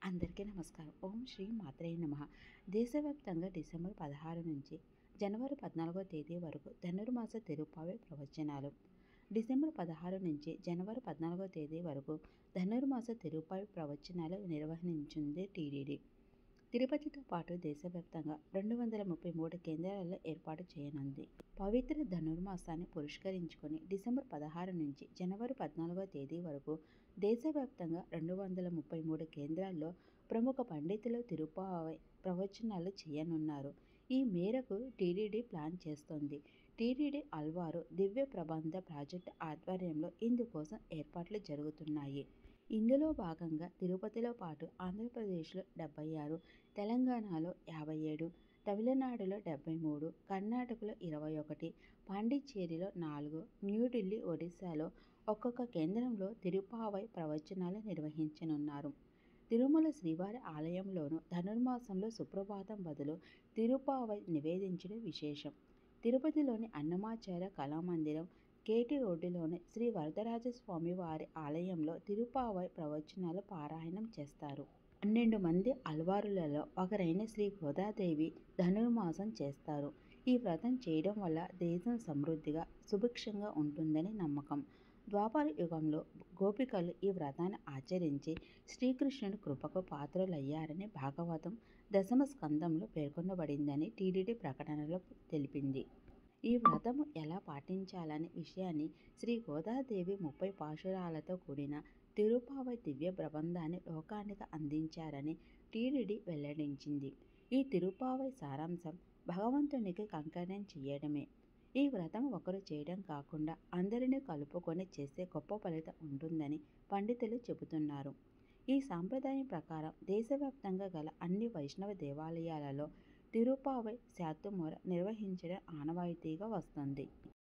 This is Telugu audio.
అందరికీ నమస్కారం. ఓం శ్రీ మాత్రే నమః. దేశవ్యాప్తంగా డిసెంబర్ 16 నుంచి జనవరి 14వ తేదీ వరకు ధనుర్మాస తిరుప్పావై ప్రవచనాలు. డిసెంబర్ 16 నుంచి జనవరి 14వ తేదీ వరకు ధనుర్మాస తిరుప్పావై ప్రవచనాలు నిర్వహించింది టీటీడీ. తిరుపతితో పాటు దేశవ్యాప్తంగా 233 కేంద్రాలలో ఏర్పాటు చేయనుంది. పవిత్ర ధనుర్మాసాన్ని పురస్కరించుకొని డిసెంబర్ 16 నుంచి జనవరి 14వ తేదీ వరకు దేశవ్యాప్తంగా 233 కేంద్రాల్లో ప్రముఖ పండితులు తిరుప్పావై ప్రవచనాలు చేయనున్నారు. ఈ మేరకు టీటీడీ ప్లాన్ చేస్తోంది. టీటీడీ అల్వారు దివ్య ప్రబంధ ప్రాజెక్టు ఆధ్వర్యంలో ఇందుకోసం ఏర్పాట్లు జరుగుతున్నాయి. ఇందులో భాగంగా తిరుపతిలో పాటు ఆంధ్రప్రదేశ్లో 76, తెలంగాణలో 57, తమిళనాడులో 73, కర్ణాటకలో 21, పాండిచ్చేరిలో 4, న్యూఢిల్లీ, ఒడిశాలో ఒక్కొక్క కేంద్రంలో తిరుప్పావై ప్రవచనాలు నిర్వహించనున్నారు. తిరుమల శ్రీవారి ఆలయంలోనూ ధనుర్మాసంలో సుప్రభాతం బదులు తిరుప్పావై నివేదించడం విశేషం. తిరుపతిలోని అన్నమాచార్య కళామందిరం, కేటీ రోడ్డులోని శ్రీ వరదరాజస్వామి వారి ఆలయంలో తిరుప్పావై ప్రవచనాలు పారాయణం చేస్తారు. 12 మంది అల్వారులలో ఒకరైన శ్రీ గోదాదేవి ధనుర్మాసం చేస్తారు. ఈ వ్రతం చేయడం వల్ల దేశం సమృద్ధిగా, సుభిక్షంగా ఉంటుందని నమ్మకం. ద్వాపర యుగంలో గోపికలు ఈ వ్రతాన్ని ఆచరించి శ్రీకృష్ణుడి కృపకు పాత్రులయ్యారని భాగవతం దశమ స్కందంలో పేర్కొనబడిందని టీటీడీ ప్రకటనలో తెలిపింది. ఈ వ్రతము ఎలా పాటించాలనే విషయాన్ని శ్రీ గోదాదేవి 30 పాశురాలతో కూడిన తిరుప్పావై దివ్య ప్రబంధాన్ని లోకానికి అందించారని టీటీడీ వెల్లడించింది. ఈ తిరుప్పావై సారాంశం భగవంతునికి కంకణం చేయడమే. ఈ వ్రతం ఒకరు చేయడం కాకుండా అందరినీ కలుపుకొని చేస్తే గొప్ప ఫలితం ఉంటుందని పండితులు చెబుతున్నారు. ఈ సాంప్రదాయం ప్రకారం దేశవ్యాప్తంగా గల అన్ని వైష్ణవ దేవాలయాలలో తిరుప్పావై శాతుమూర నిర్వహించడం ఆనవాయితీగా వస్తుంది.